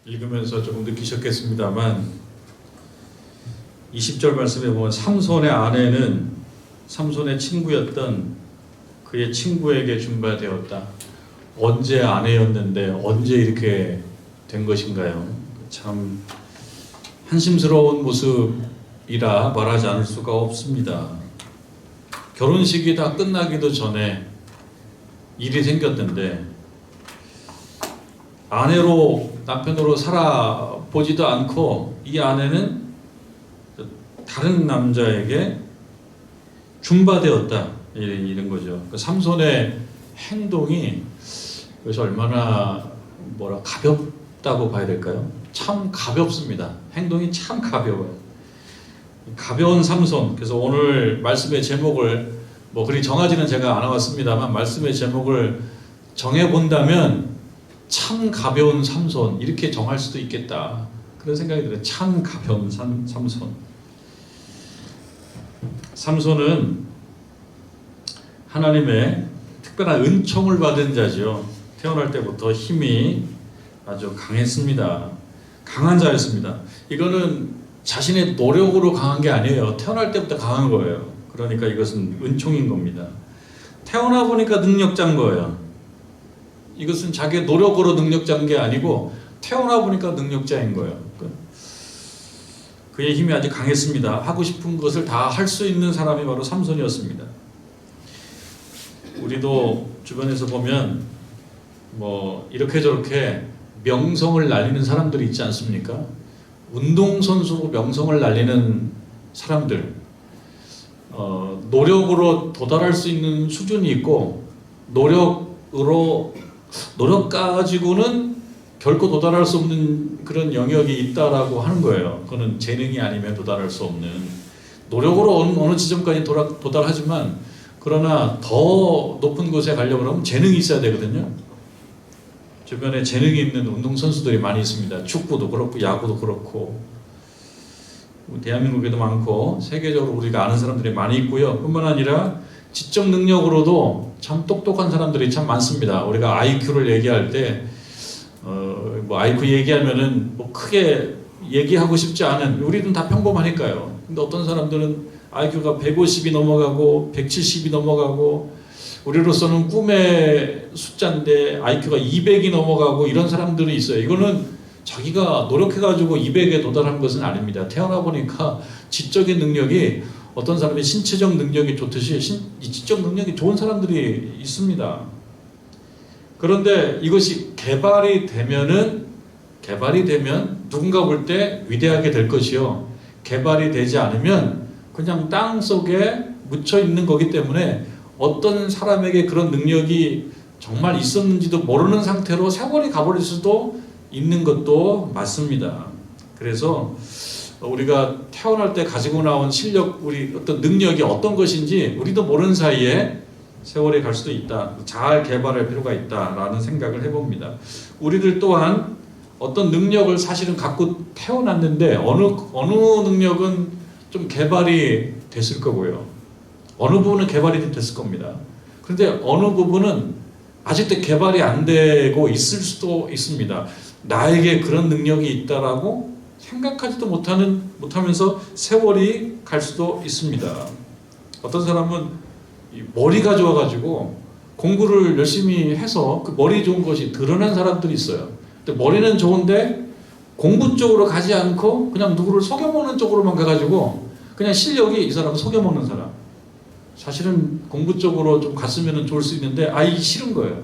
읽으면서 조금 느끼셨겠습니다만 20절 말씀에 보면 삼손의 아내는 삼손의 친구였던 그의 친구에게 준바되었다. 언제 아내였는데 언제 이렇게 된 것인가요? 참 한심스러운 모습이라 말하지 않을 수가 없습니다. 결혼식이 다 끝나기도 전에 일이 생겼는데 아내로 남편으로 살아보지도 않고 이 아내는 다른 남자에게 준바되었다 이런 거죠. 그 삼손의 행동이 그것이 얼마나 가볍다고 봐야 될까요? 참 가볍습니다. 행동이 참 가벼워요. 가벼운 삼손. 그래서 오늘 말씀의 제목을 그리 정하지는 제가 안 왔습니다만 말씀의 제목을 정해 본다면 참 가벼운 삼손 이렇게 정할 수도 있겠다 그런 생각이 들어요. 참 가벼운 삼손. 삼손은 하나님의 특별한 은총을 받은 자죠. 태어날 때부터 힘이 아주 강했습니다. 강한 자였습니다. 이거는 자신의 노력으로 강한 게 아니에요. 태어날 때부터 강한 거예요. 그러니까 이것은 은총인 겁니다. 태어나 보니까 능력자인 거예요. 이것은 자기의 노력으로 능력자인 게 아니고 태어나 보니까 능력자인 거예요. 그의 힘이 아주 강했습니다. 하고 싶은 것을 다 할 수 있는 사람이 바로 삼손이었습니다. 우리도 주변에서 보면 이렇게 저렇게 명성을 날리는 사람들이 있지 않습니까? 운동선수로 명성을 날리는 사람들, 노력으로 도달할 수 있는 수준이 있고 노력 가지고는 결코 도달할 수 없는 그런 영역이 있다라고 하는 거예요. 그거는 재능이 아니면 도달할 수 없는, 노력으로 어느 지점까지 도달하지만 그러나 더 높은 곳에 가려고 하면 재능이 있어야 되거든요. 주변에 재능이 있는 운동선수들이 많이 있습니다. 축구도 그렇고 야구도 그렇고 대한민국에도 많고 세계적으로 우리가 아는 사람들이 많이 있고요. 뿐만 아니라 지적 능력으로도 참 똑똑한 사람들이 참 많습니다. 우리가 IQ를 얘기할 때 IQ 얘기하면은 크게 얘기하고 싶지 않은, 우리는 다 평범하니까요. 근데 어떤 사람들은 IQ가 150이 넘어가고 170이 넘어가고 우리로서는 꿈의 숫자인데 IQ가 200이 넘어가고 이런 사람들이 있어요. 이거는 자기가 노력해가지고 200에 도달한 것은 아닙니다. 태어나 보니까 지적인 능력이, 어떤 사람이 신체적 능력이 좋듯이 지적 능력이 좋은 사람들이 있습니다. 그런데 이것이 개발이 되면 누군가 볼 때 위대하게 될 것이요, 개발이 되지 않으면 그냥 땅 속에 묻혀 있는 거기 때문에 어떤 사람에게 그런 능력이 정말 있었는지도 모르는 상태로 세월이 가버릴 수도 있는 것도 맞습니다. 그래서 우리가 태어날 때 가지고 나온 실력, 우리 어떤 능력이 어떤 것인지 우리도 모르는 사이에 세월이 갈 수도 있다. 잘 개발할 필요가 있다라는 생각을 해봅니다. 우리들 또한 어떤 능력을 사실은 갖고 태어났는데 어느 능력은 좀 개발이 됐을 거고요. 어느 부분은 개발이 됐을 겁니다. 그런데 어느 부분은 아직도 개발이 안 되고 있을 수도 있습니다. 나에게 그런 능력이 있다라고 생각하지도 못하면서 세월이 갈 수도 있습니다. 어떤 사람은 머리가 좋아가지고 공부를 열심히 해서 그 머리 좋은 것이 드러난 사람들이 있어요. 근데 머리는 좋은데 공부 쪽으로 가지 않고 그냥 누구를 속여먹는 쪽으로만 가가지고 그냥 실력이 이 사람은 속여먹는 사람. 사실은 공부 쪽으로 좀 갔으면 좋을 수 있는데 이게 싫은 거예요.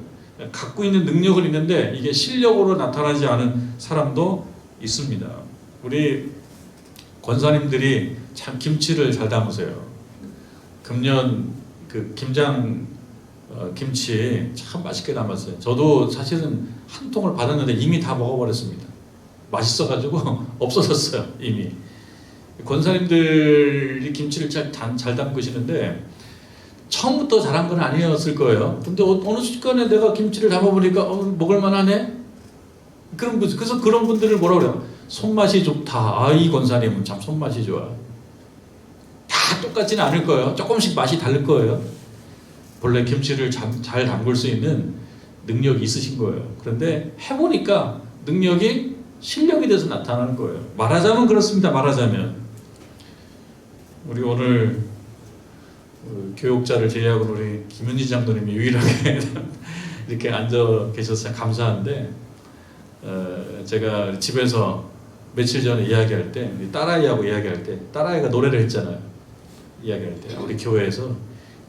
갖고 있는 능력은 있는데 이게 실력으로 나타나지 않은 사람도 있습니다. 우리 권사님들이 참 김치를 잘 담으세요. 금년 그 김장 김치 참 맛있게 담았어요. 저도 사실은 한 통을 받았는데 이미 다 먹어버렸습니다. 맛있어가지고 없어졌어요 이미. 권사님들이 김치를 잘 담그시는데 처음부터 잘한 건 아니었을 거예요. 근데 어느 순간에 내가 김치를 담아보니까 먹을만하네? 그래서 그런 분들을 뭐라 그래요? 손맛이 좋다. 이 권사님은 참 손맛이 좋아. 다 똑같지는 않을 거예요. 조금씩 맛이 다를 거예요. 본래 김치를 잘 담글 수 있는 능력이 있으신 거예요. 그런데 해보니까 능력이 실력이 돼서 나타나는 거예요. 말하자면 그렇습니다. 말하자면 우리 오늘 교육자를 제외하고 우리 김은지 장로님이 유일하게 이렇게 앉아 계셔서 참 감사한데, 제가 집에서 며칠 전에 이야기할 때, 우리 딸아이하고 이야기할 때, 딸아이가 노래를 했잖아요. 이야기할 때 우리 교회에서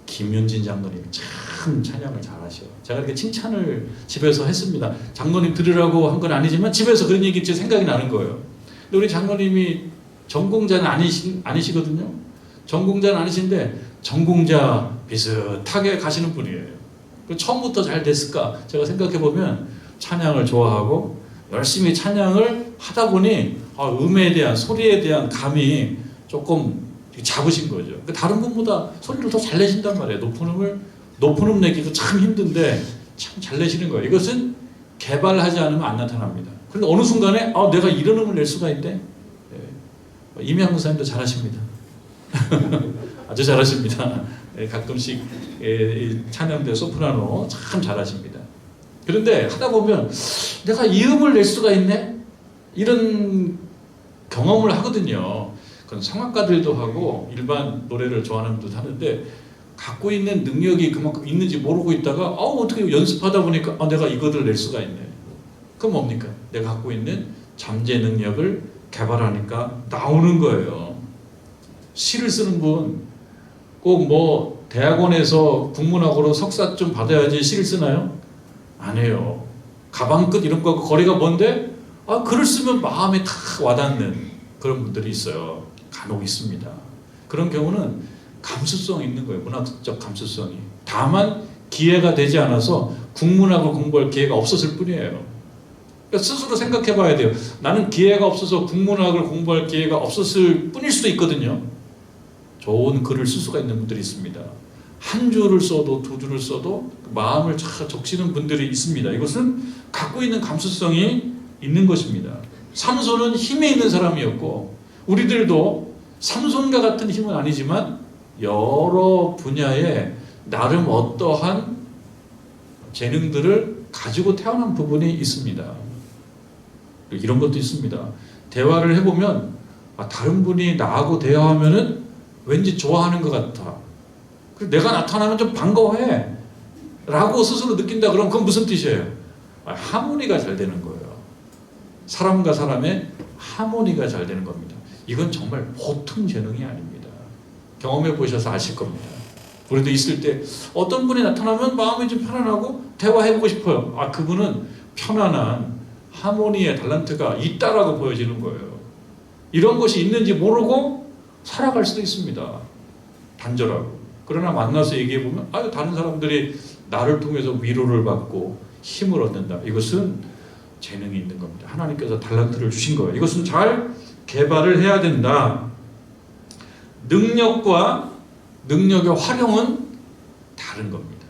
김윤진 장로님이 참 찬양을 잘하셔. 제가 이렇게 칭찬을 집에서 했습니다. 장로님 들으라고 한 건 아니지만 집에서 그런 얘기 제 생각이 나는 거예요. 근데 우리 장로님이 전공자는 아니시거든요. 전공자는 아니신데 전공자 비슷하게 가시는 분이에요. 처음부터 잘 됐을까? 제가 생각해 보면 찬양을 좋아하고 열심히 찬양을 하다 보니 음에 대한, 소리에 대한 감이 조금 잡으신 거죠. 다른 분보다 소리를 더 잘 내신단 말이에요. 높은 음 내기도 참 힘든데 참 잘 내시는 거예요. 이것은 개발하지 않으면 안 나타납니다. 그런데 어느 순간에 내가 이런 음을 낼 수가 있대. 이명훈 목사님도 잘하십니다. 아주 잘하십니다. 가끔씩 찬양대 소프라노 참 잘하십니다. 그런데 하다 보면 내가 이 음을 낼 수가 있네? 이런 경험을 하거든요. 그건 성악가들도 하고 일반 노래를 좋아하는 분도 하는데, 갖고 있는 능력이 그만큼 있는지 모르고 있다가 어떻게 연습하다 보니까 내가 이거를 낼 수가 있네. 그럼 뭡니까? 내가 갖고 있는 잠재 능력을 개발하니까 나오는 거예요. 시를 쓰는 분 꼭 뭐 대학원에서 국문학으로 석사점 받아야지 시를 쓰나요? 안 해요. 가방 끝 이런 거 거리가 먼데 글을 쓰면 마음에 탁 와닿는 그런 분들이 있어요. 간혹 있습니다. 그런 경우는 감수성이 있는 거예요. 문학적 감수성이. 다만 기회가 되지 않아서 국문학을 공부할 기회가 없었을 뿐이에요. 그러니까 스스로 생각해 봐야 돼요. 나는 기회가 없어서 국문학을 공부할 기회가 없었을 뿐일 수도 있거든요. 좋은 글을 쓸 수가 있는 분들이 있습니다. 한 줄을 써도 두 줄을 써도 마음을 잘 적시는 분들이 있습니다. 이것은 갖고 있는 감수성이 있는 것입니다. 삼손은 힘에 있는 사람이었고, 우리들도 삼손과 같은 힘은 아니지만 여러 분야에 나름 어떠한 재능들을 가지고 태어난 부분이 있습니다. 이런 것도 있습니다. 대화를 해보면 다른 분이 나하고 대화하면은 왠지 좋아하는 것 같아. 내가 나타나면 좀 반가워해 라고 스스로 느낀다. 그럼 그건 무슨 뜻이에요? 하모니가 잘 되는 거예요. 사람과 사람의 하모니가 잘 되는 겁니다. 이건 정말 보통 재능이 아닙니다. 경험해 보셔서 아실 겁니다. 우리도 있을 때 어떤 분이 나타나면 마음이 좀 편안하고 대화해보고 싶어요. 그분은 편안한 하모니의 달란트가 있다라고 보여지는 거예요. 이런 것이 있는지 모르고 살아갈 수도 있습니다. 단절하고. 그러나 만나서 얘기해보면 다른 사람들이 나를 통해서 위로를 받고 힘을 얻는다. 이것은 재능이 있는 겁니다. 하나님께서 달란트를 주신 거예요. 이것은 잘 개발을 해야 된다. 능력과 능력의 활용은 다른 겁니다.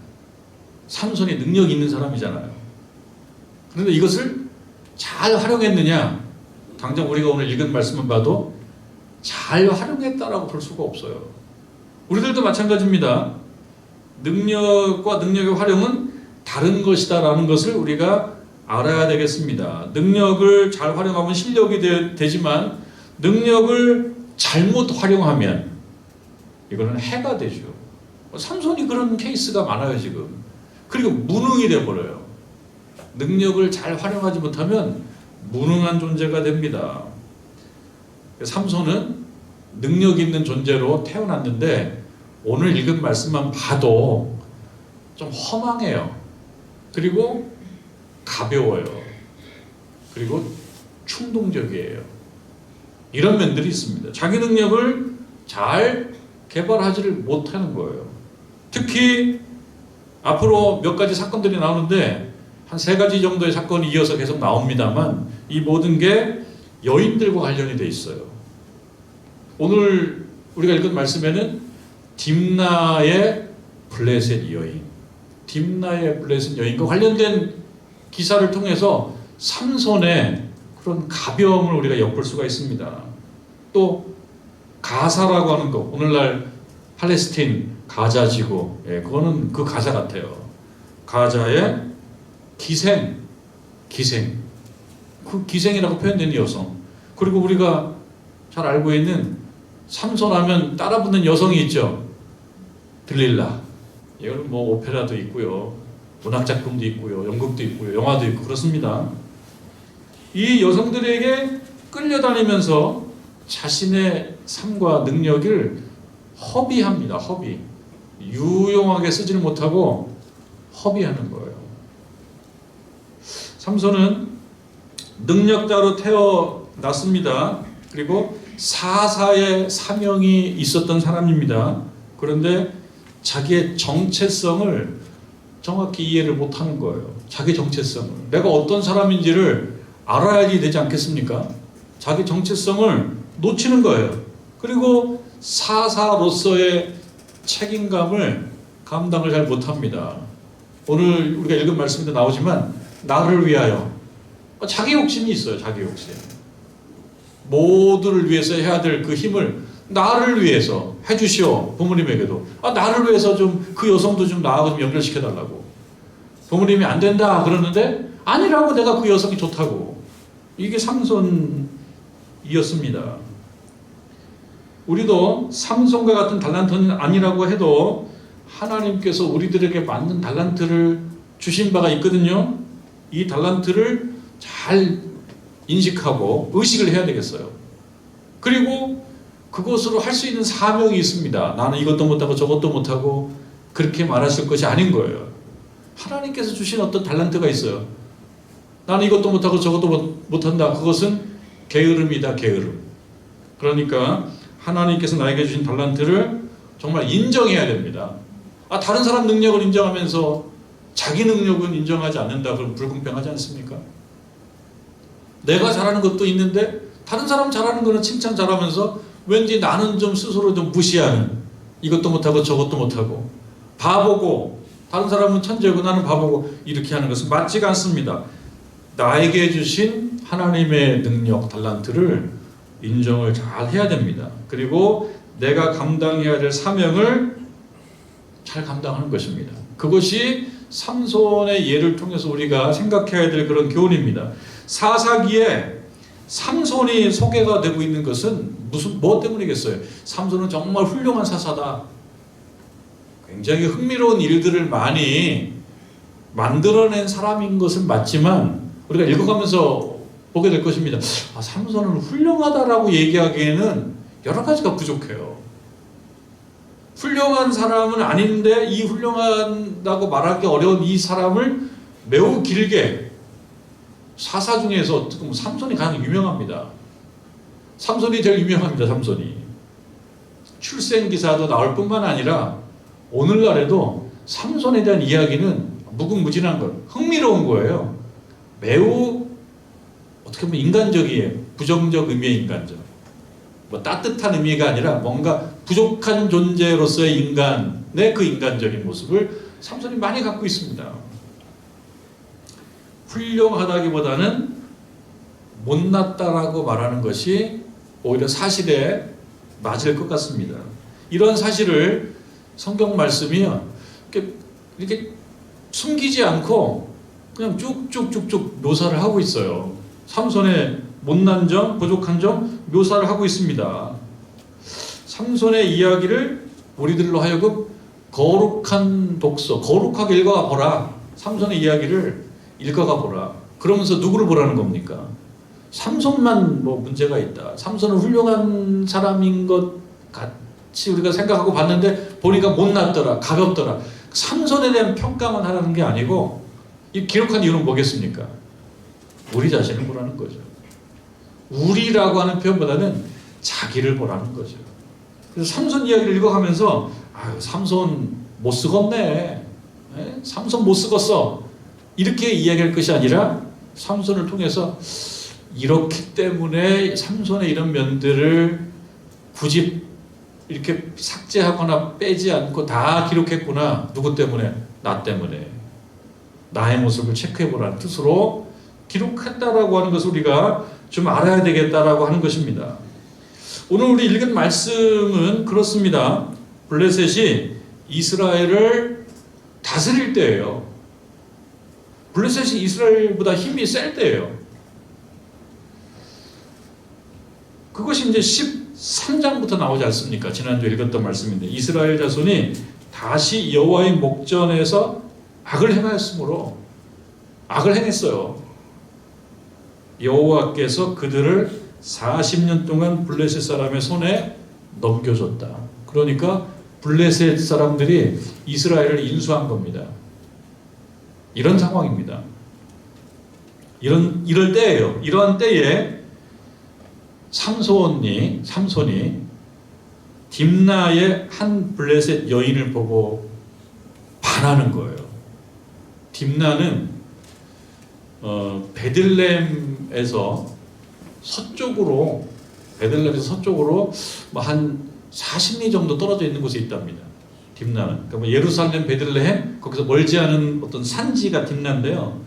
삼손이 능력이 있는 사람이잖아요. 그런데 이것을 잘 활용했느냐? 당장 우리가 오늘 읽은 말씀만 봐도 잘 활용했다라고 볼 수가 없어요. 우리들도 마찬가지입니다. 능력과 능력의 활용은 다른 것이다라는 것을 우리가 알아야 되겠습니다. 능력을 잘 활용하면 실력이 되지만 능력을 잘못 활용하면 이거는 해가 되죠. 삼손이 그런 케이스가 많아요 지금. 그리고 무능이 되어버려요. 능력을 잘 활용하지 못하면 무능한 존재가 됩니다. 삼손은 능력 있는 존재로 태어났는데 오늘 읽은 말씀만 봐도 좀 허망해요. 그리고 가벼워요. 그리고 충동적이에요. 이런 면들이 있습니다. 자기 능력을 잘 개발하지를 못하는 거예요. 특히 앞으로 몇 가지 사건들이 나오는데 한 3가지 정도의 사건이 이어서 계속 나옵니다만 이 모든 게 여인들과 관련이 돼 있어요. 오늘 우리가 읽은 말씀에는 딥나의 블레셋 여인, 딥나의 블레셋 여인과 관련된 기사를 통해서 삼손의 그런 가벼움을 우리가 엿볼 수가 있습니다. 또 가사라고 하는 거, 오늘날 팔레스틴 가자 지구, 그거는 그 가사 같아요. 가자의 기생. 그 기생이라고 표현되는 여성, 그리고 우리가 잘 알고 있는 삼손 하면 따라붙는 여성이 있죠. 들릴라. 이거는 뭐 오페라도 있고요, 문학작품도 있고요, 연극도 있고요, 영화도 있고 그렇습니다. 이 여성들에게 끌려다니면서 자신의 삶과 능력을 허비합니다. 허비. 유용하게 쓰지를 못하고 허비하는 거예요. 삼손은 능력자로 태어났습니다. 그리고 사사의 사명이 있었던 사람입니다. 그런데 자기의 정체성을 정확히 이해를 못하는 거예요. 자기 정체성을. 내가 어떤 사람인지를 알아야지 되지 않겠습니까? 자기 정체성을 놓치는 거예요. 그리고 사사로서의 책임감을 감당을 잘 못합니다. 오늘 우리가 읽은 말씀도 나오지만 나를 위하여, 자기 욕심이 있어요. 자기 욕심. 모두를 위해서 해야 될 그 힘을 나를 위해서 해주시오. 부모님에게도 나를 위해서 좀 그 여성도 좀 나하고 좀 연결시켜 달라고. 부모님이 안 된다 그러는데 아니라고, 내가 그 여성이 좋다고. 이게 삼손이었습니다. 우리도 삼손과 같은 달란트는 아니라고 해도 하나님께서 우리들에게 맞는 달란트를 주신 바가 있거든요. 이 달란트를 잘 인식하고 의식을 해야 되겠어요. 그리고 그것으로 할 수 있는 사명이 있습니다. 나는 이것도 못하고 저것도 못하고 그렇게 말하실 것이 아닌 거예요. 하나님께서 주신 어떤 달란트가 있어요. 나는 이것도 못하고 저것도 못한다. 그것은 게으름이다. 게으름. 그러니까 하나님께서 나에게 주신 달란트를 정말 인정해야 됩니다. 다른 사람 능력을 인정하면서 자기 능력은 인정하지 않는다. 그럼 불공평하지 않습니까? 내가 잘하는 것도 있는데 다른 사람 잘하는 거는 칭찬 잘하면서 왠지 나는 좀 스스로 좀 무시하는, 이것도 못하고 저것도 못하고 바보고, 다른 사람은 천재고 나는 바보고, 이렇게 하는 것은 맞지가 않습니다. 나에게 주신 하나님의 능력, 달란트를 인정을 잘 해야 됩니다. 그리고 내가 감당해야 될 사명을 잘 감당하는 것입니다. 그것이 삼손의 예를 통해서 우리가 생각해야 될 그런 교훈입니다. 사사기에 삼손이 소개가 되고 있는 것은 뭐 때문이겠어요? 삼손은 정말 훌륭한 사사다. 굉장히 흥미로운 일들을 많이 만들어낸 사람인 것은 맞지만 우리가 읽어가면서 보게 될 것입니다. 삼손은 훌륭하다라고 얘기하기에는 여러 가지가 부족해요. 훌륭한 사람은 아닌데 이 훌륭하다고 말하기 어려운 이 사람을 매우 길게, 사사 중에서 어떻게 보면 삼손이 가장 유명합니다. 삼손이 제일 유명합니다. 삼손이. 출생기사도 나올 뿐만 아니라 오늘날에도 삼손에 대한 이야기는 무궁무진한 걸, 흥미로운 거예요. 매우 어떻게 보면 인간적이에요. 부정적 의미의 인간적. 따뜻한 의미가 아니라 뭔가 부족한 존재로서의 인간의 그 인간적인 모습을 삼손이 많이 갖고 있습니다. 훌륭하다기보다는 못났다라고 말하는 것이 오히려 사실에 맞을 것 같습니다. 이런 사실을 성경 말씀이 이렇게 숨기지 않고 그냥 쭉쭉쭉쭉 묘사를 하고 있어요. 삼손의 못난 점, 부족한 점 묘사를 하고 있습니다. 삼손의 이야기를 우리들로 하여금 거룩한 독서, 거룩하게 읽어가 보라. 삼손의 이야기를 읽어가 보라. 그러면서 누구를 보라는 겁니까? 삼손만 뭐 문제가 있다. 삼손은 훌륭한 사람인 것 같이 우리가 생각하고 봤는데 보니까 못났더라, 가볍더라. 삼손에 대한 평가만 하라는 게 아니고, 이 기록한 이유는 뭐겠습니까? 우리 자신을 보라는 거죠. 우리라고 하는 표현보다는 자기를 보라는 거죠. 그래서 삼손 이야기를 읽어가면서 삼손 못 쓰겄네, 삼손 못 쓰겄어, 이렇게 이야기할 것이 아니라 삼손을 통해서 이렇기 때문에 삼손의 이런 면들을 굳이 이렇게 삭제하거나 빼지 않고 다 기록했구나. 누구 때문에? 나 때문에. 나의 모습을 체크해보라는 뜻으로 기록했다라고 하는 것을 우리가 좀 알아야 되겠다라고 하는 것입니다. 오늘 우리 읽은 말씀은 그렇습니다. 블레셋이 이스라엘을 다스릴 때예요. 블레셋이 이스라엘보다 힘이 셀 때예요. 그것이 이제 13장부터 나오지 않습니까? 지난주에 읽었던 말씀인데 이스라엘 자손이 다시 여호와의 목전에서 악을 행하였으므로 악을 행했어요. 여호와께서 그들을 40년 동안 블레셋 사람의 손에 넘겨줬다. 그러니까 블레셋 사람들이 이스라엘을 인수한 겁니다. 이런 상황입니다. 이럴 때예요. 이러한 때에 삼손이 딥나의 한 블레셋 여인을 보고 반하는 거예요. 딥나는 베들레헴에서 서쪽으로 한 40리 정도 떨어져 있는 곳에 있답니다. 딥나는. 그러니까 예루살렘, 베들레헴 거기서 멀지 않은 어떤 산지가 딥나인데요.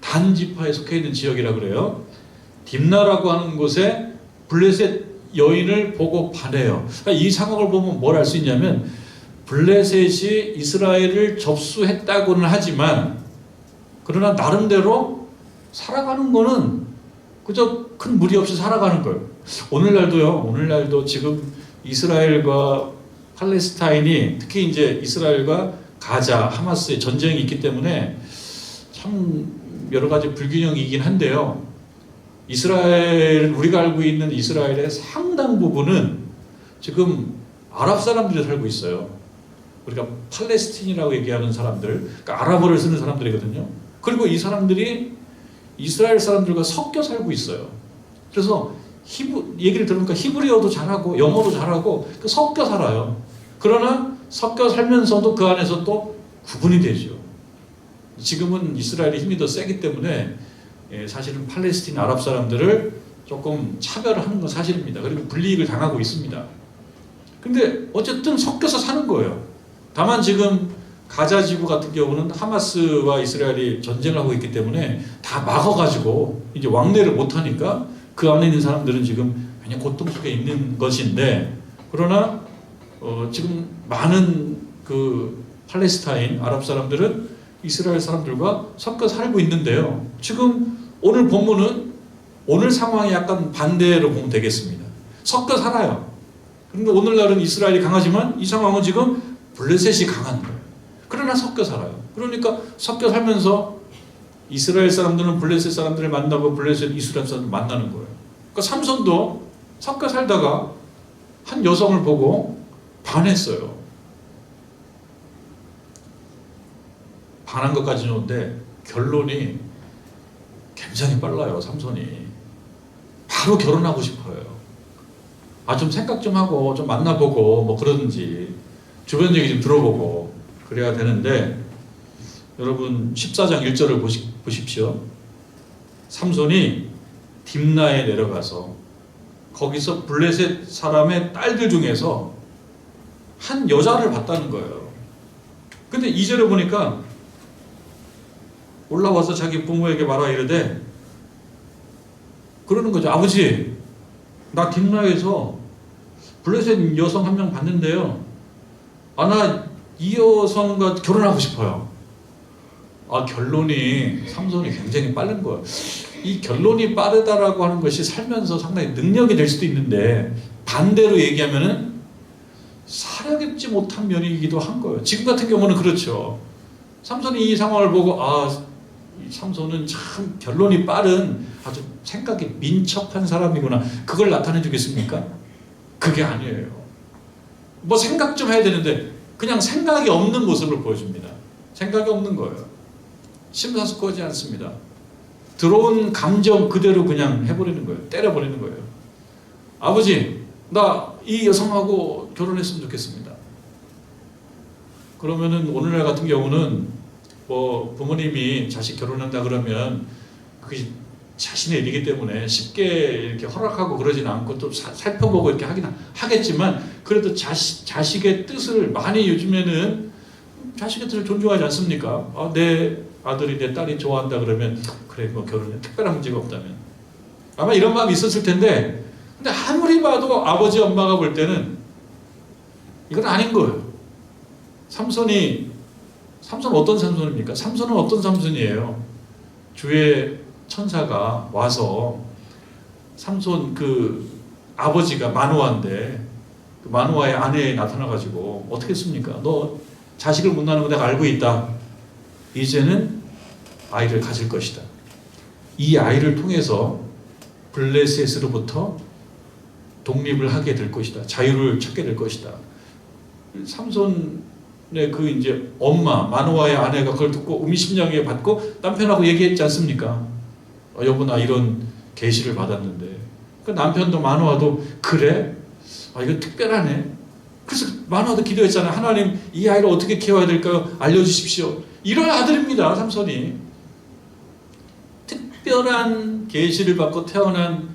단 지파에 속해 있는 지역이라 그래요. 딥나라고 하는 곳에 블레셋 여인을 보고 반해요. 그러니까 이 상황을 보면 뭘 알 수 있냐면 블레셋이 이스라엘을 접수했다고는 하지만 그러나 나름대로 살아가는 거는 그저 큰 무리 없이 살아가는 거예요. 오늘날도 지금 이스라엘과 팔레스타인이 특히 이제 이스라엘과 가자, 하마스의 전쟁이 있기 때문에 참 여러 가지 불균형이긴 한데요. 우리가 알고 있는 이스라엘의 상당 부분은 지금 아랍 사람들이 살고 있어요. 우리가 팔레스틴이라고 얘기하는 사람들, 그러니까 아랍어를 쓰는 사람들이거든요. 그리고 이 사람들이 이스라엘 사람들과 섞여 살고 있어요. 그래서 얘기를 들으니까 히브리어도 잘하고 영어도 잘하고 섞여 살아요. 그러나 섞여 살면서도 그 안에서 또 구분이 되죠. 지금은 이스라엘의 힘이 더 세기 때문에 사실은 팔레스틴 아랍 사람들을 조금 차별하는 건 사실입니다. 그리고 불이익을 당하고 있습니다. 근데 어쨌든 섞여서 사는 거예요. 다만 지금 가자 지구 같은 경우는 하마스와 이스라엘이 전쟁을 하고 있기 때문에 다 막아가지고 이제 왕래를 못하니까 그 안에 있는 사람들은 지금 그냥 고통 속에 있는 것인데, 그러나 지금 많은 그 팔레스타인 아랍 사람들은 이스라엘 사람들과 섞여 살고 있는데요. 지금 오늘 본문은 오늘 상황이 약간 반대로 보면 되겠습니다. 섞여 살아요. 그런데 오늘날은 이스라엘이 강하지만 이 상황은 지금 블레셋이 강한 거예요. 그러나 섞여 살아요. 그러니까 섞여 살면서 이스라엘 사람들은 블레셋 사람들을 만나고 블레셋 이스라엘 사람들을 만나는 거예요. 그러니까 삼손도 섞여 살다가 한 여성을 보고 반했어요. 반한 것까지는 좋은데 결론이 굉장히 빨라요. 삼손이 바로 결혼하고 싶어요. 좀 생각 좀 하고 좀 만나보고 뭐 그러든지 주변 얘기 좀 들어보고 그래야 되는데, 여러분 14장 1절을 보십시오. 삼손이 딥나에 내려가서 거기서 블레셋 사람의 딸들 중에서 한 여자를 봤다는 거예요. 근데 2절에 보니까 올라와서 자기 부모에게 말하 이르되, 그러는 거죠. 아버지, 나 딥나에서 블레셋 여성 한 명 봤는데요. 나 이 여성과 결혼하고 싶어요. 결론이 삼손이 굉장히 빠른 거예요. 이 결론이 빠르다라고 하는 것이 살면서 상당히 능력이 될 수도 있는데, 반대로 얘기하면은 살아뵙지 못한 면이기도 한 거예요. 지금 같은 경우는 그렇죠. 삼손이 이 상황을 보고 이 삼손은 참 결론이 빠른 아주 생각이 민첩한 사람이구나, 그걸 나타내 주겠습니까? 그게 아니에요. 뭐 생각 좀 해야 되는데 그냥 생각이 없는 모습을 보여줍니다. 생각이 없는 거예요. 심사숙고하지 않습니다. 들어온 감정 그대로 그냥 해버리는 거예요. 때려버리는 거예요. 아버지, 나 이 여성하고 결혼했으면 좋겠습니다. 그러면은 오늘날 같은 경우는 뭐 부모님이 자식 결혼한다 그러면 그게 자신의 일이기 때문에 쉽게 이렇게 허락하고 그러진 않고 또 살펴보고 이렇게 하겠지만, 그래도 자식의 뜻을 많이 요즘에는 자식의 뜻을 존중하지 않습니까? 내 아들이 내 딸이 좋아한다 그러면 그래, 뭐 결혼에 특별한 문제가 없다면 아마 이런 마음이 있었을 텐데, 근데 아무리 봐도 아버지 엄마가 볼 때는 이건 아닌 거예요. 삼손은 어떤 삼손입니까? 삼손은 어떤 삼손이에요? 주의 천사가 와서 삼손 아버지가 마노아인데 그 마노아의 아내에 나타나가지고 어떻게 했습니까? 너 자식을 못 낳는 거 내가 알고 있다. 이제는 아이를 가질 것이다. 이 아이를 통해서 블레셋으로부터 독립을 하게 될 것이다. 자유를 찾게 될 것이다. 삼손의 그 이제 엄마 마노아의 아내가 그걸 듣고 의미심장에 받고 남편하고 얘기했지 않습니까? 여보 나 이런 계시를 받았는데. 그 남편도 마노아도 그래? 이거 특별하네. 그래서 마노아도 기도했잖아요. 하나님 이 아이를 어떻게 키워야 될까요? 알려주십시오. 이런 아들입니다. 삼손이. 특별한 계시를 받고 태어난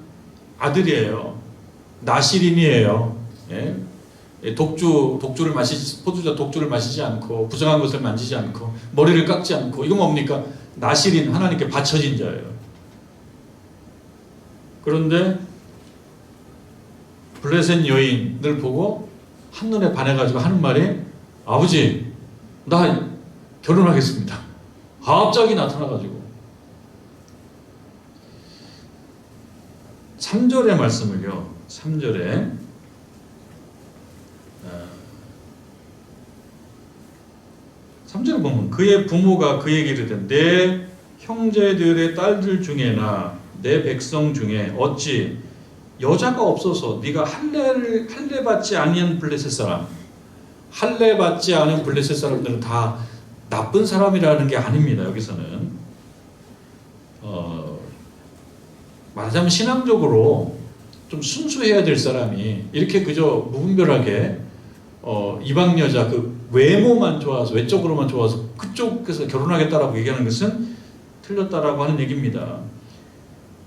아들이에요. 나시린이에요. 예? 독주를 포도주 독주를 마시지 않고 부정한 것을 만지지 않고 머리를 깎지 않고 이거 뭡니까? 나시린 하나님께 바쳐진 자예요. 그런데 블레셋 여인을 보고 한눈에 반해가지고 하는 말이 아버지 나 결혼하겠습니다. 갑자기 나타나가지고 3절의 말씀을요. 3절에 보면 그의 부모가 그에게 이르되 내 형제들의 딸들 중에나 내 백성 중에 어찌 여자가 없어서 네가 할례 받지 아니한 블레셋 사람, 할례 받지 않은 블레셋 사람들은 다 나쁜 사람이라는 게 아닙니다. 여기서는 말하자면 신앙적으로 좀 순수해야 될 사람이 이렇게 그저 무분별하게 이방 여자 그 외모만 좋아서 외적으로만 좋아서 그쪽에서 결혼하겠다라고 얘기하는 것은 틀렸다라고 하는 얘기입니다.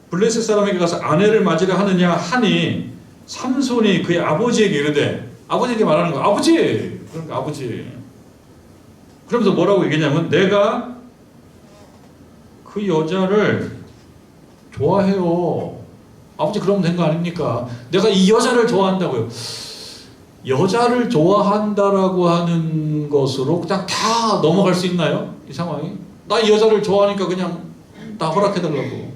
블레셋 사람에게 가서 아내를 맞으려 하느냐 하니 삼손이 그의 아버지에게 이르되 아버지에게 말하는 거 아버지 그러니까 아버지 그러면서 뭐라고 얘기냐면 내가 그 여자를 좋아해요. 아버지 그러면 된 거 아닙니까? 내가 이 여자를 좋아한다고요. 여자를 좋아한다라고 하는 것으로 그냥 다 넘어갈 수 있나요? 이 상황이? 나 이 여자를 좋아하니까 그냥 다 허락해달라고.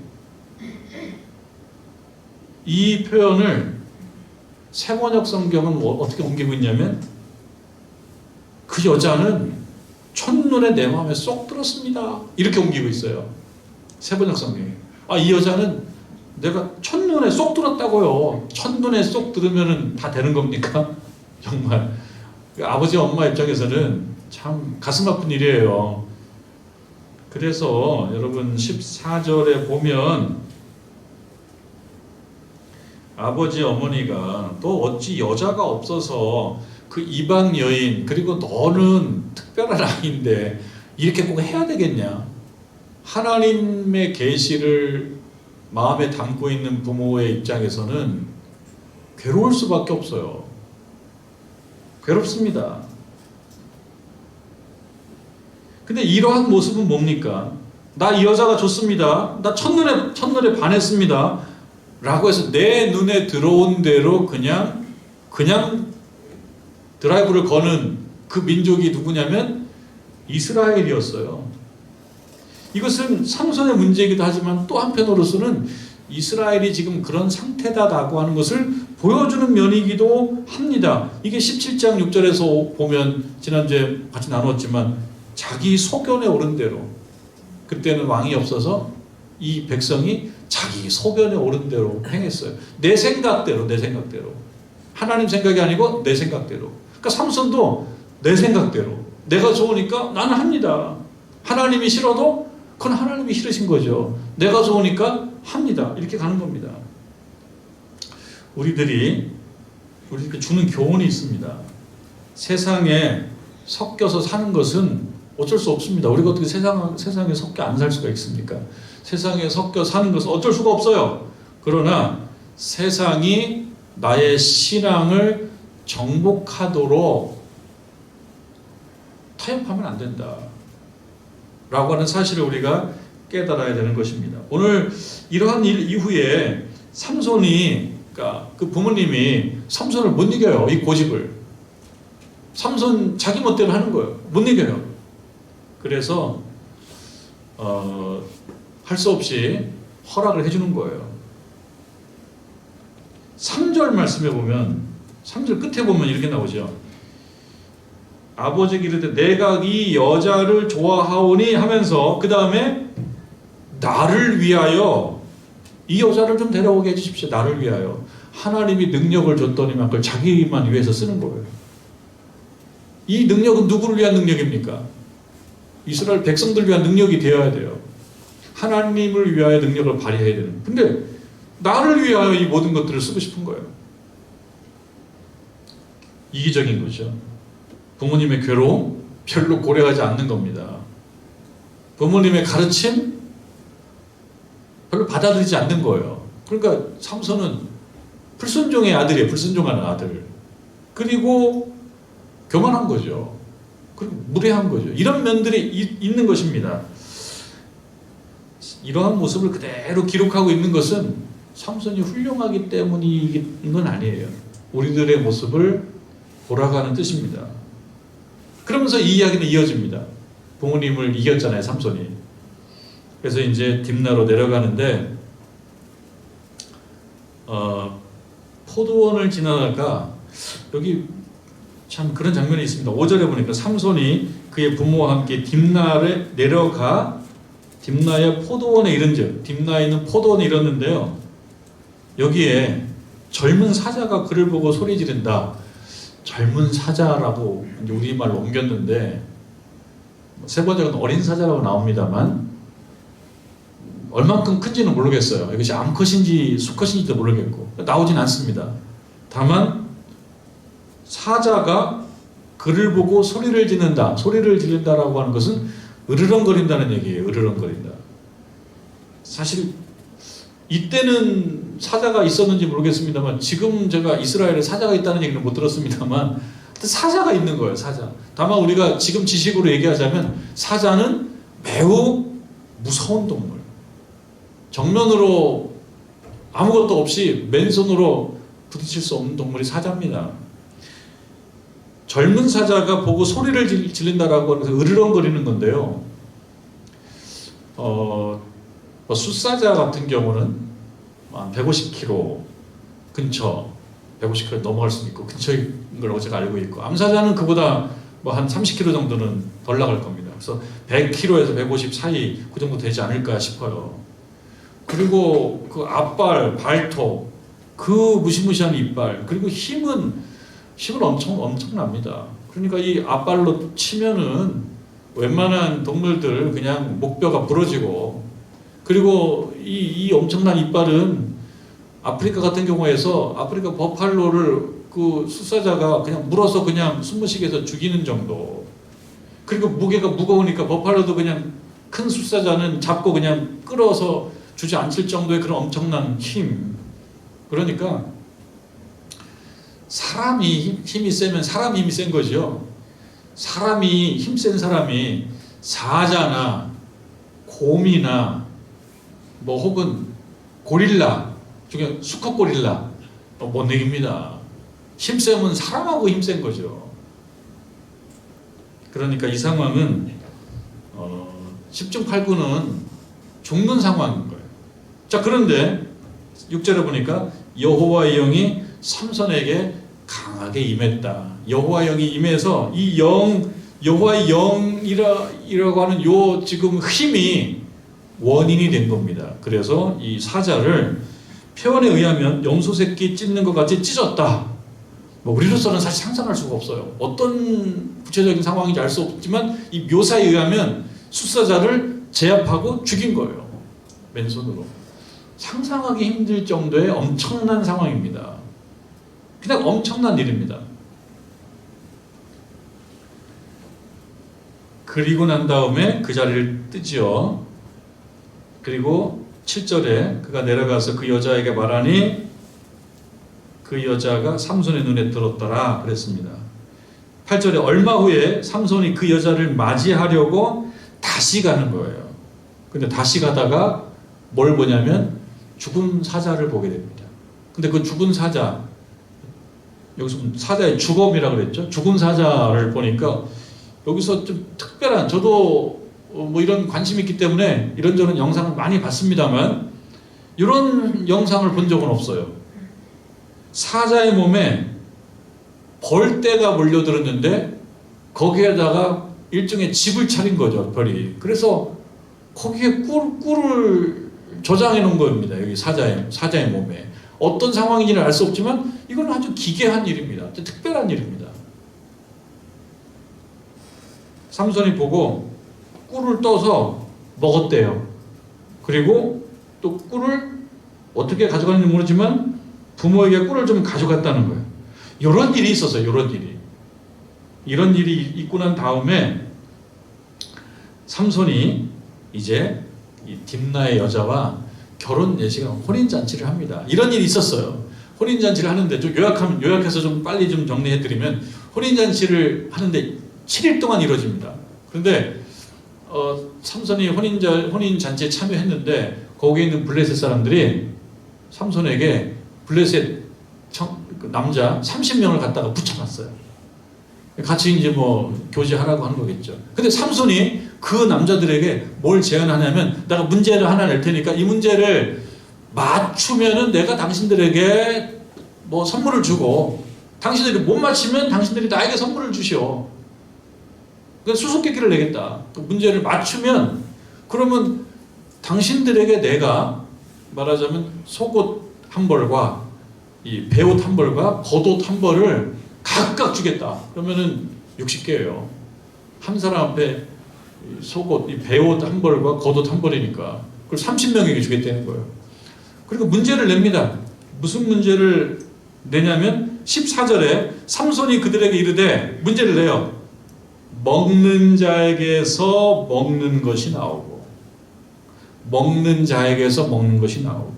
이 표현을 세번역 성경은 어떻게 옮기고 있냐면 그 여자는 첫눈에 내 마음에 쏙 들었습니다. 이렇게 옮기고 있어요. 세번역 성경이. 이 여자는 내가 첫눈에 쏙 들었다고요. 첫눈에 쏙 들으면 다 되는 겁니까? 정말 아버지 엄마 입장에서는 참 가슴 아픈 일이에요. 그래서 여러분 14절에 보면 아버지 어머니가 또 어찌 여자가 없어서 그 이방 여인 그리고 너는 특별한 아이인데 이렇게 꼭 해야 되겠냐? 하나님의 계시를 마음에 담고 있는 부모의 입장에서는 괴로울 수밖에 없어요. 괴롭습니다. 근데 이러한 모습은 뭡니까? 나 이 여자가 좋습니다. 나 첫눈에 반했습니다. 라고 해서 내 눈에 들어온 대로 그냥 드라이브를 거는 그 민족이 누구냐면 이스라엘이었어요. 이것은 삼손의 문제이기도 하지만 또 한편으로서는 이스라엘이 지금 그런 상태다라고 하는 것을 보여주는 면이기도 합니다. 이게 17장 6절에서 보면 지난주에 같이 나눴지만 자기 소견에 오른 대로 그때는 왕이 없어서 이 백성이 자기 소견에 오른 대로 행했어요. 내 생각대로 하나님 생각이 아니고 내 생각대로. 그러니까 삼손도 내 생각대로 내가 좋으니까 나는 합니다. 하나님이 싫어도 그건 하나님이 싫으신 거죠. 내가 좋으니까 합니다. 이렇게 가는 겁니다. 우리들이 주는 교훈이 있습니다. 세상에 섞여서 사는 것은 어쩔 수 없습니다. 우리가 어떻게 세상에 섞여 안 살 수가 있습니까? 세상에 섞여 사는 것은 어쩔 수가 없어요. 그러나 세상이 나의 신앙을 정복하도록 타협하면 안 된다. 라고 하는 사실을 우리가 깨달아야 되는 것입니다. 오늘 이러한 일 이후에 삼손이 그러니까 그 부모님이 삼손을 못 이겨요. 이 고집을. 삼손 자기 멋대로 하는 거예요. 못 이겨요. 그래서 할 수 없이 허락을 해주는 거예요. 3절 말씀해 보면 3절 끝에 보면 이렇게 나오죠. 아버지가 이르되 내가 이 여자를 좋아하오니 하면서 그 다음에 나를 위하여 이 여자를 좀 데려오게 해주십시오. 나를 위하여. 하나님이 능력을 줬더니만 그걸 자기만 위해서 쓰는 거예요. 이 능력은 누구를 위한 능력입니까? 이스라엘 백성들 위한 능력이 되어야 돼요. 하나님을 위하여 능력을 발휘해야 되는. 근데 나를 위하여 이 모든 것들을 쓰고 싶은 거예요. 이기적인 거죠. 부모님의 괴로움 별로 고려하지 않는 겁니다. 부모님의 가르침 별로 받아들이지 않는 거예요. 그러니까 삼손은 불순종의 아들이에요. 불순종하는 아들. 그리고 교만한 거죠. 그리고 무례한 거죠. 이런 면들이 있는 것입니다. 이러한 모습을 그대로 기록하고 있는 것은 삼손이 훌륭하기 때문인 건 아니에요. 우리들의 모습을 보라가는 뜻입니다. 그러면서 이 이야기는 이어집니다. 부모님을 이겼잖아요, 삼손이. 그래서 이제 딥나로 내려가는데 포도원을 지나다가 여기 참 그런 장면이 있습니다. 5절에 보니까 삼손이 그의 부모와 함께 딥나에 내려가 딥나의 포도원에 이른즉, 딥나에 있는 포도원에 이르는데요. 여기에 젊은 사자가 그를 보고 소리 지른다. 젊은 사자라고 이제 우리말로 옮겼는데 세 번째는 어린 사자라고 나옵니다만 얼만큼 큰지는 모르겠어요. 이것이 암컷인지 수컷인지도 모르겠고 나오진 않습니다. 다만 사자가 그를 보고 소리를 지른다. 소리를 지른다라고 하는 것은 으르렁거린다는 얘기예요. 으르렁거린다. 사실 이때는 사자가 있었는지 모르겠습니다만 지금 제가 이스라엘에 사자가 있다는 얘기는 못 들었습니다만 사자가 있는 거예요. 사자. 다만 우리가 지금 지식으로 얘기하자면 사자는 매우 무서운 동물. 정면으로 아무것도 없이 맨손으로 부딪힐 수 없는 동물이 사자입니다. 젊은 사자가 보고 소리를 지른다라고 하면서 으르렁거리는 건데요. 숫사자 같은 경우는 150km 근처, 150km 넘어갈 수도 있고 근처인 걸로 제가 알고 있고 암사자는 그보다 한 30km 정도는 덜 나갈 겁니다. 그래서 100km에서 150 사이 그 정도 되지 않을까 싶어요. 그리고 그 앞발, 발톱, 그 무시무시한 이빨, 그리고 힘은 엄청납니다. 그러니까 이 앞발로 치면은 웬만한 동물들 그냥 목뼈가 부러지고, 그리고 이 엄청난 이빨은 아프리카 같은 경우에서 아프리카 버팔로를 그 숫사자가 그냥 물어서 그냥 숨못 쉬게 해서 죽이는 정도. 그리고 무게가 무거우니까 버팔로도 그냥 큰 숫사자는 잡고 그냥 끌어서 주저앉힐 정도의 그런 엄청난 힘. 그러니까 사람이 힘이 세면 사람이 힘이 센 거죠. 사람이 힘센 사람이 사자나 곰이나 혹은 고릴라 중에 수컷 고릴라 못 이깁니다. 힘세면 사람하고 힘센 거죠. 그러니까 이 상황은 10중 8구는 죽는 상황인 거예요. 자, 그런데 6절에 보니까 여호와의 영이 삼손에게 강하게 임했다. 여호와의 영이 임해서 이 여호와의 영이라고 하는 요 지금 힘이 원인이 된 겁니다. 그래서 이 사자를 표현에 의하면 염소 새끼 찢는 것 같이 찢었다. 우리로서는 사실 상상할 수가 없어요. 어떤 구체적인 상황인지 알 수 없지만 이 묘사에 의하면 숫사자를 제압하고 죽인 거예요. 맨손으로. 상상하기 힘들 정도의 엄청난 상황입니다. 그냥 엄청난 일입니다. 그리고 난 다음에 그 자리를 뜨지요. 그리고 7절에 그가 내려가서 그 여자에게 말하니 그 여자가 삼손의 눈에 들었더라 그랬습니다. 8절에 얼마 후에 삼손이 그 여자를 맞이하려고 다시 가는 거예요. 근데 다시 가다가 뭘 보냐면 죽은 사자를 보게 됩니다. 근데 그 죽은 사자, 여기서 사자의 죽음이라고 그랬죠. 죽은 사자를 보니까 여기서 좀 특별한, 저도 이런 관심이 있기 때문에 이런저런 영상을 많이 봤습니다만 이런 영상을 본 적은 없어요. 사자의 몸에 벌떼가 몰려들었는데 거기에다가 일종의 집을 차린 거죠, 벌이. 그래서 거기에 꿀을 저장해 놓은 겁니다. 여기 사자의 몸에. 어떤 상황인지는 알 수 없지만 이건 아주 기괴한 일입니다. 아주 특별한 일입니다. 삼손이 보고 꿀을 떠서 먹었대요. 그리고 또 꿀을 어떻게 가져갔는지 모르지만 부모에게 꿀을 좀 가져갔다는 거예요. 이런 일이 있었어요. 이런 일이 있고 난 다음에 삼손이 이제 이 딥나의 여자와 결혼 예식을 혼인잔치를 합니다. 이런 일이 있었어요. 혼인잔치를 하는데 좀 요약해서 좀 빨리 좀 정리해드리면 혼인잔치를 하는데 7일 동안 이루어집니다. 그런데 삼손이 혼인잔치에 참여했는데 거기에 있는 블레셋 사람들이 삼손에게 블레셋 남자 30명을 갖다가 붙여놨어요. 같이 이제 뭐 교제하라고 하는 거겠죠. 근데 삼손이 그 남자들에게 뭘 제안하냐면 내가 문제를 하나 낼 테니까 이 문제를 맞추면은 내가 당신들에게 뭐 선물을 주고 당신들이 못 맞히면 당신들이 나에게 선물을 주시오. 그러니까 수수께끼를 내겠다. 그 문제를 맞추면 그러면 당신들에게 내가 말하자면 속옷 한 벌과 이 배옷 한 벌과 겉옷 한 벌을 각각 주겠다. 그러면은 60개예요. 한 사람 앞에 속옷, 이 배옷 한 벌과 겉옷 한 벌이니까 그걸 30명에게 주겠다는 거예요. 그리고 문제를 냅니다. 무슨 문제를 내냐면 14절에 삼손이 그들에게 이르되 문제를 내요. 먹는 자에게서 먹는 것이 나오고 먹는 자에게서 먹는 것이 나오고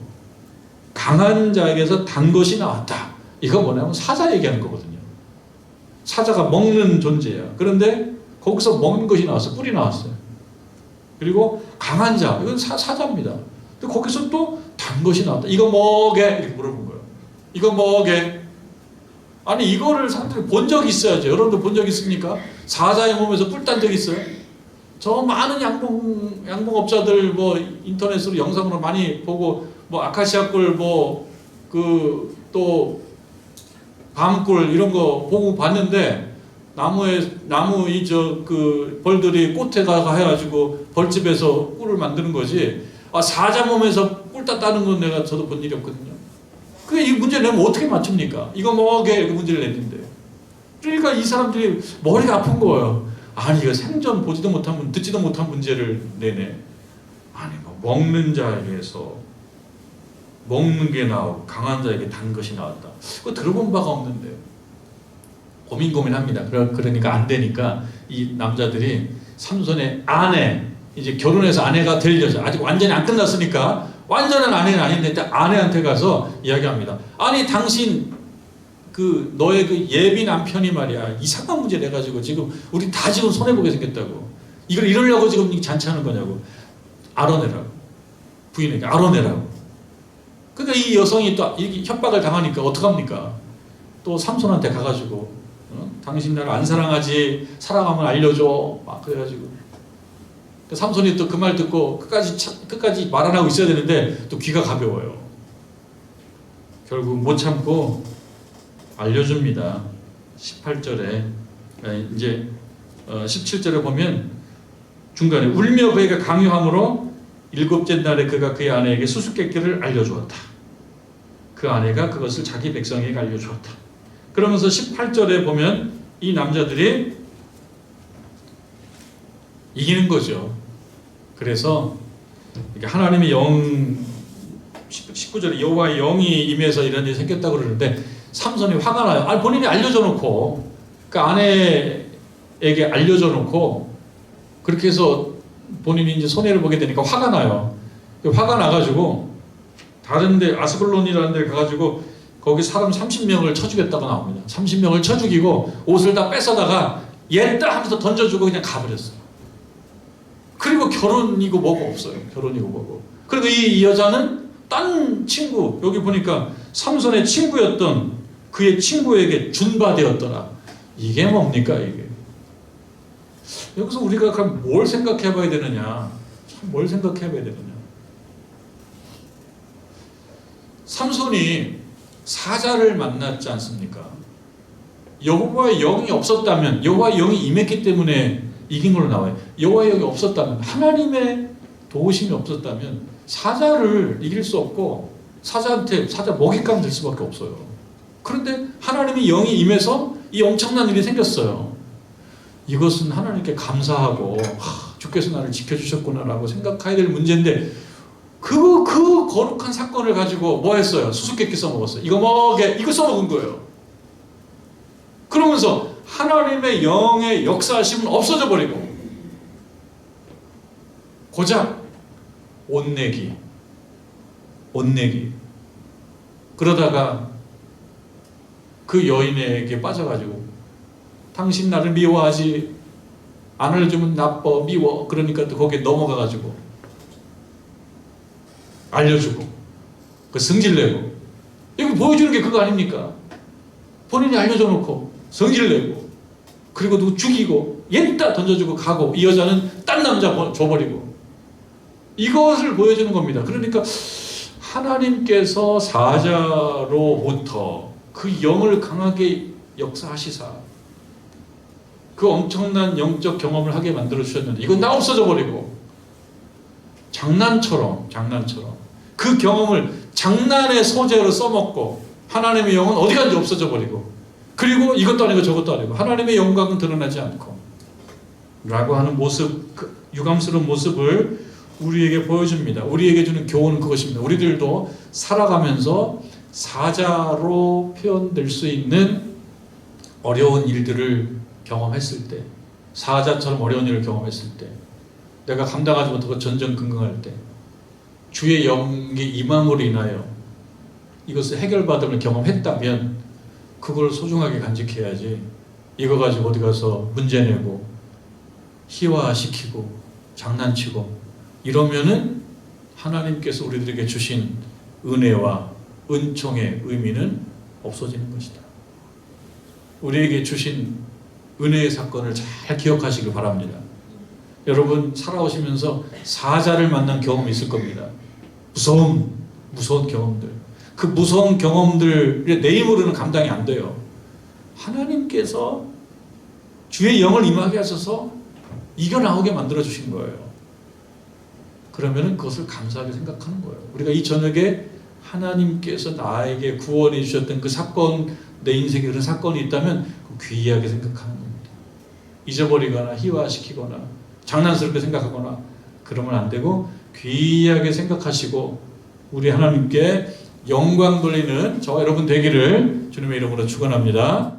강한 자에게서 단 것이 나왔다. 이거 뭐냐면 사자 얘기하는 거거든요. 사자가 먹는 존재야. 그런데 거기서 먹는 것이 나왔어. 꿀이 나왔어요. 그리고 강한 자, 이건 사자입니다. 근데 거기서 또 단 것이 나왔다. 이거 뭐게? 이렇게 물어본 거예요. 이거 뭐게? 아니 이거를 사람들이 본 적이 있어야죠. 여러분도 본 적 있습니까? 사자의 몸에서 꿀 딴 적 있어요? 저 많은 양봉업자들 뭐 인터넷으로 영상으로 많이 보고 뭐 아카시아 꿀 뭐 그 또 밤꿀 이런 거 보고 봤는데 나무 이 그 벌들이 꽃에 가 해가지고 벌집에서 꿀을 만드는 거지. 아 사자 몸에서 꿀 땄다는 건 저도 본 일이 없거든요. 그게 이 문제 내면 어떻게 맞춥니까? 이거 뭐게 이렇게 문제를 냈는데. 그러니까 이 사람들이 머리가 아픈 거예요. 아니 이거 생전 보지도 못한 듣지도 못한 문제를 내네. 아니 뭐 먹는 자에게서 먹는 게 나오고 강한 자에게 단 것이 나왔다. 그거 들어본 바가 없는데 고민합니다. 그러니까 안 되니까 이 남자들이 삼손의 아내 이제 결혼해서 아내가 될 여자 아직 완전히 안 끝났으니까 완전한 아내는 아닌데 아내한테 가서 이야기합니다. 아니 당신 그 너의 그 예비 남편이 말이야 이상한 문제 내가지고 지금 우리 다 지금 손해 보게 생겼다고. 이걸 이러려고 지금 잔치하는 거냐고. 알아내라고. 부인에게 알아내라고. 그러니까 이 여성이 또 협박을 당하니까 어떡합니까? 또 삼손한테 가가지고 당신 나를 안 사랑하지 사랑하면 알려줘 막 그래가지고 삼손이 또 그 말 듣고 끝까지 말 안 하고 있어야 되는데 또 귀가 가벼워요. 결국 못 참고 알려줍니다. 18절에 이제 17절에 보면 중간에 울며 그에게 강요함으로 일곱째 날에 그가 그의 아내에게 수수께끼를 알려주었다. 그 아내가 그것을 자기 백성에게 알려주었다. 그러면서 18절에 보면 이 남자들이 이기는 거죠. 그래서 하나님의 19절에 여호와의 영이 임해서 이런 일이 생겼다고 그러는데 삼손이 화가 나요. 아니 본인이 알려줘 놓고 그 아내에게 알려줘 놓고 그렇게 해서 본인이 이제 손해를 보게 되니까 화가 나요. 화가 나가지고 다른데 아스글론이라는 데 가가지고 거기 사람 30명을 쳐 죽였다고 나옵니다. 30명을 쳐 죽이고 옷을 다 뺏어다가 얘다 하면서 던져주고 그냥 가버렸어요. 그리고 결혼이고 뭐고 없어요. 결혼이고 뭐고. 그리고 이 여자는 딴 친구, 여기 보니까 삼손의 친구였던 그의 친구에게 준바되었더라. 이게 뭡니까 이게? 여기서 우리가 그럼 뭘 생각해 봐야 되느냐? 뭘 생각해 봐야 되느냐? 삼손이 사자를 만났지 않습니까? 여호와의 영이 없었다면, 여호와의 영이 임했기 때문에 이긴 걸로 나와요. 여호와의 영이 없었다면, 하나님의 도우심이 없었다면 사자를 이길 수 없고 사자한테 사자 먹잇감 될 수밖에 없어요. 그런데 하나님의 영이 임해서 이 엄청난 일이 생겼어요. 이것은 하나님께 감사하고 주께서 나를 지켜주셨구나라고 생각해야 될 문제인데 그 거룩한 사건을 가지고 뭐 했어요? 수수께끼 써먹었어요. 이거 써먹은 거예요. 그러면서 하나님의 영의 역사하심은 없어져 버리고 고작 옷내기 그러다가 그 여인에게 빠져가지고 당신 나를 미워하지 않아주면 나빠 미워 그러니까 또 거기에 넘어가가지고 알려주고 그 성질내고 이거 보여주는 게 그거 아닙니까? 본인이 알려줘 놓고 성질내고 그리고 누구 죽이고 얘다 던져주고 가고 이 여자는 딴 남자 줘버리고 이것을 보여주는 겁니다. 그러니까 하나님께서 사자로부터 그 영을 강하게 역사하시사 그 엄청난 영적 경험을 하게 만들어 주셨는데 이건 다 없어져 버리고 장난처럼 그 경험을 장난의 소재로 써먹고 하나님의 영은 어디 간지 없어져 버리고 그리고 이것도 아니고 저것도 아니고 하나님의 영광은 드러나지 않고 라고 하는 모습, 그 유감스러운 모습을 우리에게 보여줍니다. 우리에게 주는 교훈은 그것입니다. 우리들도 살아가면서 사자로 표현될 수 있는 어려운 일들을 경험했을 때, 사자처럼 어려운 일을 경험했을 때, 내가 감당하지 못하고 전전긍긍할 때, 주의 영의 임함으로 인하여 이것을 해결받음을 경험했다면 그걸 소중하게 간직해야지 이거 가지고 어디 가서 문제내고 희화시키고 장난치고 이러면은 하나님께서 우리들에게 주신 은혜와 은총의 의미는 없어지는 것이다. 우리에게 주신 은혜의 사건을 잘 기억하시길 바랍니다. 여러분 살아오시면서 사자를 만난 경험이 있을 겁니다. 무서운 경험들. 그 무서운 경험들의 내 힘으로는 감당이 안 돼요. 하나님께서 주의 영을 임하게 하셔서 이겨나오게 만들어 주신 거예요. 그러면 그것을 감사하게 생각하는 거예요. 우리가 이 저녁에 하나님께서 나에게 구원해 주셨던 그 사건, 내 인생에 그런 사건이 있다면 귀하게 생각하는 겁니다. 잊어버리거나 희화시키거나 장난스럽게 생각하거나 그러면 안 되고 귀하게 생각하시고 우리 하나님께 영광 돌리는 저와 여러분 되기를 주님의 이름으로 축원합니다.